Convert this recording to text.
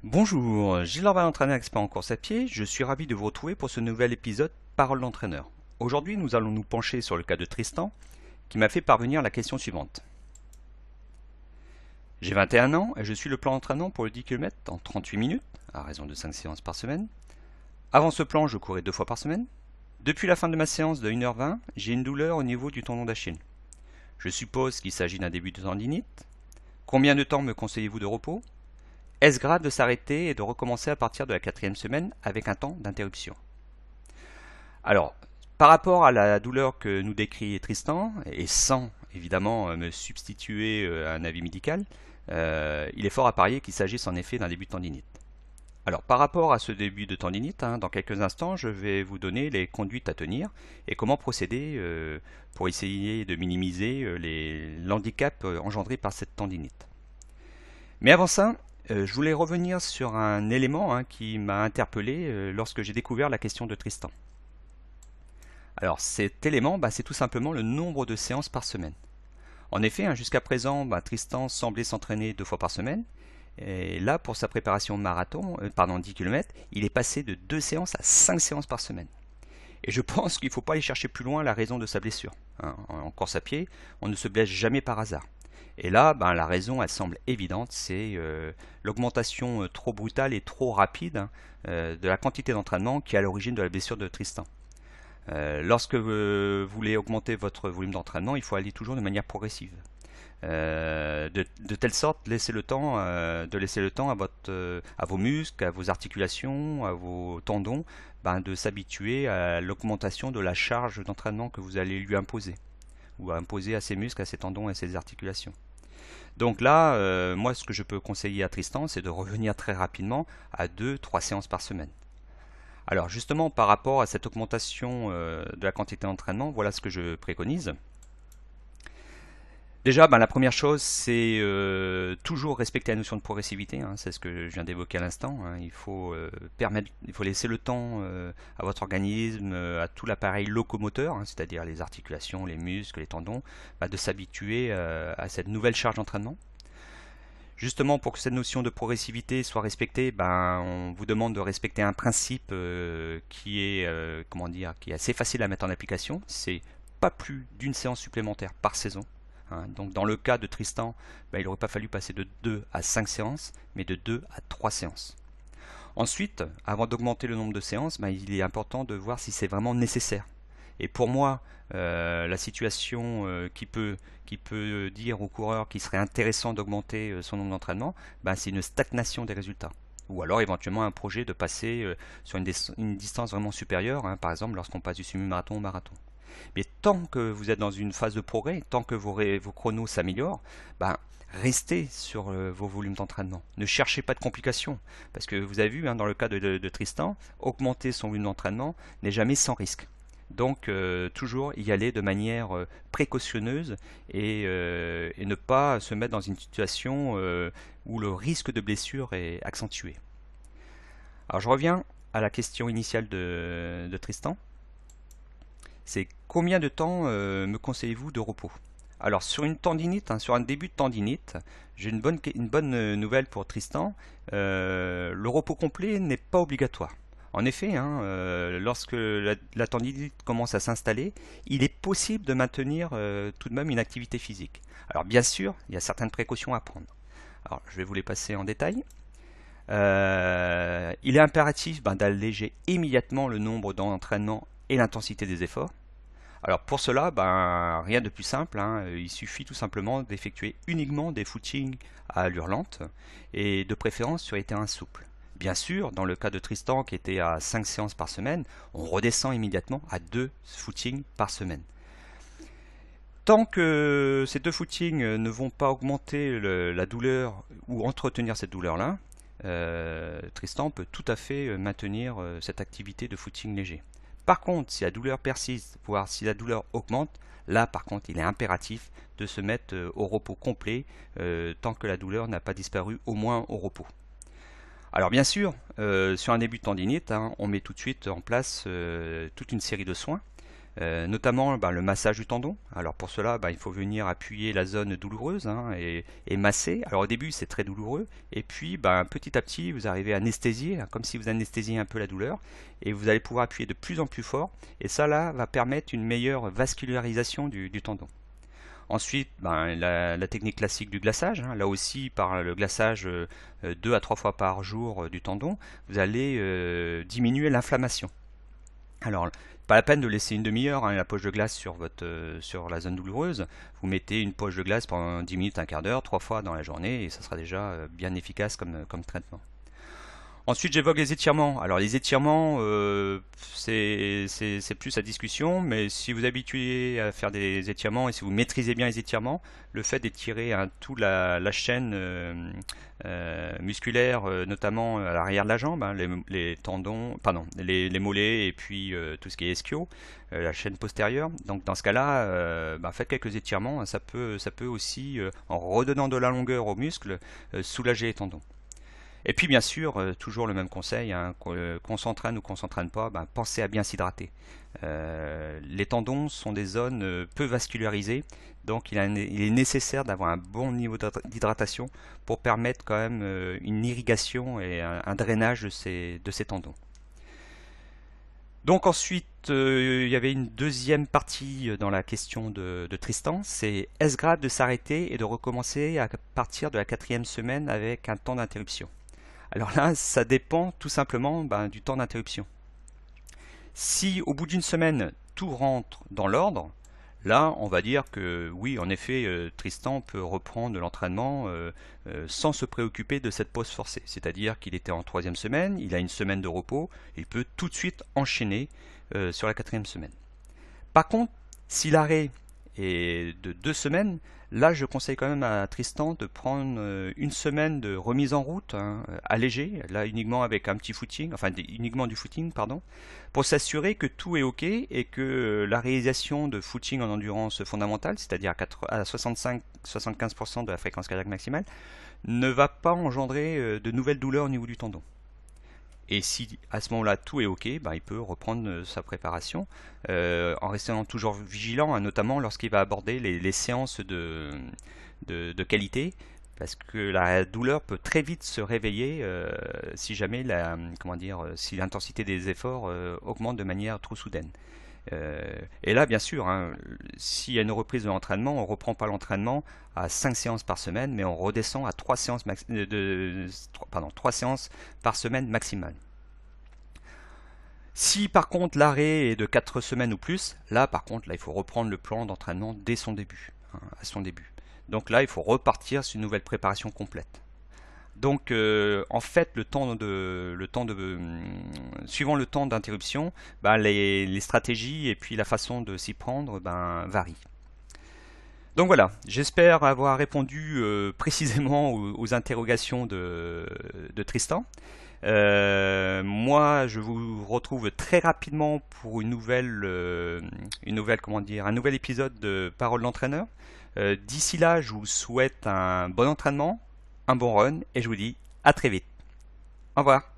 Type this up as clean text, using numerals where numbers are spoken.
Bonjour, Gilles Orval, entraîneur expert en course à pied. Je suis ravi de vous retrouver pour ce nouvel épisode Parole d'entraîneur. Aujourd'hui, nous allons nous pencher sur le cas de Tristan, qui m'a fait parvenir la question suivante. J'ai 21 ans et je suis le plan d'entraînement pour le 10 km en 38 minutes, à raison de 5 séances par semaine. Avant ce plan, je courais 2 fois par semaine. Depuis la fin de ma séance de 1h20, j'ai une douleur au niveau du tendon d'Achille. Je suppose qu'il s'agit d'un début de tendinite. Combien de temps me conseillez-vous de repos? Est-ce grave de s'arrêter et de recommencer à partir de la 4e semaine avec un temps d'interruption? Alors, par rapport à la douleur que nous décrit Tristan, et sans évidemment me substituer à un avis médical, il est fort à parier qu'il s'agisse en effet d'un début de tendinite. Alors, par rapport à ce début de tendinite, dans quelques instants, je vais vous donner les conduites à tenir et comment procéder pour essayer de minimiser l'handicap engendré par cette tendinite. Mais avant ça, je voulais revenir sur un élément qui m'a interpellé lorsque j'ai découvert la question de Tristan. Alors cet élément, c'est tout simplement le nombre de séances par semaine. En effet, jusqu'à présent, Tristan semblait s'entraîner 2 fois par semaine. Et là, pour sa préparation marathon, 10 km, il est passé de 2 séances à 5 séances par semaine. Et je pense qu'il ne faut pas aller chercher plus loin la raison de sa blessure. En course à pied, on ne se blesse jamais par hasard. Et là, la raison, elle semble évidente, c'est l'augmentation trop brutale et trop rapide de la quantité d'entraînement qui est à l'origine de la blessure de Tristan. Lorsque vous voulez augmenter votre volume d'entraînement, il faut aller toujours de manière progressive. De telle sorte, de laisser le temps à vos muscles, à vos articulations, à vos tendons, de s'habituer à l'augmentation de la charge d'entraînement que vous allez lui imposer, ou à imposer à ses muscles, à ses tendons et à ses articulations. Donc là, moi, ce que je peux conseiller à Tristan, c'est de revenir très rapidement à 2-3 séances par semaine. Alors justement, par rapport à cette augmentation de la quantité d'entraînement, voilà ce que je préconise. Déjà, la première chose, c'est toujours respecter la notion de progressivité. C'est ce que je viens d'évoquer à l'instant. Il faut il faut laisser le temps à votre organisme, à tout l'appareil locomoteur, c'est-à-dire les articulations, les muscles, les tendons, de s'habituer à cette nouvelle charge d'entraînement. Justement, pour que cette notion de progressivité soit respectée, on vous demande de respecter un principe qui est qui est assez facile à mettre en application. C'est pas plus d'une séance supplémentaire par saison. Donc dans le cas de Tristan, il n'aurait pas fallu passer de 2 à 5 séances, mais de 2 à 3 séances. Ensuite, avant d'augmenter le nombre de séances, il est important de voir si c'est vraiment nécessaire. Et pour moi, la situation qui peut dire au coureur qu'il serait intéressant d'augmenter son nombre d'entraînements, c'est une stagnation des résultats. Ou alors éventuellement un projet de passer sur une distance vraiment supérieure, par exemple lorsqu'on passe du semi-marathon au marathon. Mais tant que vous êtes dans une phase de progrès, tant que vos chronos s'améliorent, restez sur vos volumes d'entraînement. Ne cherchez pas de complications. Parce que vous avez vu, dans le cas de Tristan, augmenter son volume d'entraînement n'est jamais sans risque. Donc toujours y aller de manière précautionneuse et ne pas se mettre dans une situation où le risque de blessure est accentué. Alors je reviens à la question initiale de Tristan. C'est combien de temps me conseillez-vous de repos? Alors sur une tendinite, sur un début de tendinite, j'ai une bonne nouvelle pour Tristan. Le repos complet n'est pas obligatoire. En effet, lorsque la tendinite commence à s'installer, il est possible de maintenir tout de même une activité physique. Alors bien sûr, il y a certaines précautions à prendre. Alors je vais vous les passer en détail. Il est impératif d'alléger immédiatement le nombre d'entraînements et l'intensité des efforts. Alors pour cela, rien de plus simple, il suffit tout simplement d'effectuer uniquement des footings à allure lente et de préférence sur les terrains souples. Bien sûr, dans le cas de Tristan qui était à 5 séances par semaine, on redescend immédiatement à 2 footings par semaine. Tant que ces 2 footings ne vont pas augmenter la douleur ou entretenir cette douleur-là, Tristan peut tout à fait maintenir cette activité de footing léger. Par contre, si la douleur persiste, voire si la douleur augmente, là par contre il est impératif de se mettre au repos complet tant que la douleur n'a pas disparu, au moins au repos. Alors bien sûr, sur un début de tendinite, on met tout de suite en place toute une série de soins notamment le massage du tendon. Alors pour cela, il faut venir appuyer la zone douloureuse, hein, et masser. Alors au début c'est très douloureux, et puis petit à petit vous arrivez à anesthésier, hein, comme si vous anesthésiez un peu la douleur, et vous allez pouvoir appuyer de plus en plus fort, et ça là va permettre une meilleure vascularisation du tendon. Ensuite, la technique classique du glaçage, hein, là aussi par le glaçage 2 à 3 fois par jour du tendon, vous allez diminuer l'inflammation. Alors, pas la peine de laisser une demi-heure, hein, la poche de glace sur la zone douloureuse. Vous mettez une poche de glace pendant 10 minutes, un quart d'heure, 3 fois dans la journée, et ça sera déjà bien efficace comme traitement. Ensuite, j'évoque les étirements. Alors, les étirements, c'est plus la discussion, mais si vous habituez à faire des étirements et si vous maîtrisez bien les étirements, le fait d'étirer toute la chaîne musculaire, notamment à l'arrière de la jambe, hein, les tendons, pardon, les mollets et puis tout ce qui est ischio, la chaîne postérieure. Donc, dans ce cas-là, faites quelques étirements. Hein, ça peut aussi, en redonnant de la longueur aux muscles, soulager les tendons. Et puis bien sûr, toujours le même conseil, hein, qu'on s'entraîne ou qu'on s'entraîne pas, pensez à bien s'hydrater. Les tendons sont des zones peu vascularisées, donc il est nécessaire d'avoir un bon niveau d'hydratation pour permettre quand même une irrigation et un drainage de ces tendons. Donc ensuite, il y avait une deuxième partie dans la question de Tristan, c'est est-ce grave de s'arrêter et de recommencer à partir de la 4e semaine avec un temps d'interruption? Alors là, ça dépend tout simplement du temps d'interruption. Si au bout d'une semaine, tout rentre dans l'ordre, là, on va dire que oui, en effet, Tristan peut reprendre l'entraînement sans se préoccuper de cette pause forcée. C'est-à-dire qu'il était en 3e semaine, il a une semaine de repos, il peut tout de suite enchaîner sur la 4e semaine. Par contre, si l'arrêt est de 2 semaines, là je conseille quand même à Tristan de prendre une semaine de remise en route, hein, allégée, là uniquement avec un petit footing, enfin uniquement du footing, pardon, pour s'assurer que tout est ok et que la réalisation de footing en endurance fondamentale, c'est-à-dire à 65-75% de la fréquence cardiaque maximale, ne va pas engendrer de nouvelles douleurs au niveau du tendon. Et si à ce moment-là tout est ok, il peut reprendre sa préparation en restant toujours vigilant, hein, notamment lorsqu'il va aborder les séances de qualité, parce que la douleur peut très vite se réveiller si jamais si l'intensité des efforts augmente de manière trop soudaine. Et là, bien sûr, hein, s'il y a une reprise de l'entraînement, on ne reprend pas l'entraînement à 5 séances par semaine, mais on redescend à 3 séances, 3 séances par semaine maximale. Si par contre l'arrêt est de 4 semaines ou plus, là par contre il faut reprendre le plan d'entraînement dès son début, hein, à son début. Donc là il faut repartir sur une nouvelle préparation complète. Donc en fait suivant le temps d'interruption, les stratégies et puis la façon de s'y prendre varient. Donc voilà, j'espère avoir répondu précisément aux interrogations de Tristan. Moi, je vous retrouve très rapidement pour un nouvel épisode de Parole d'entraîneur. D'ici là, je vous souhaite un bon entraînement, un bon run, et je vous dis à très vite. Au revoir.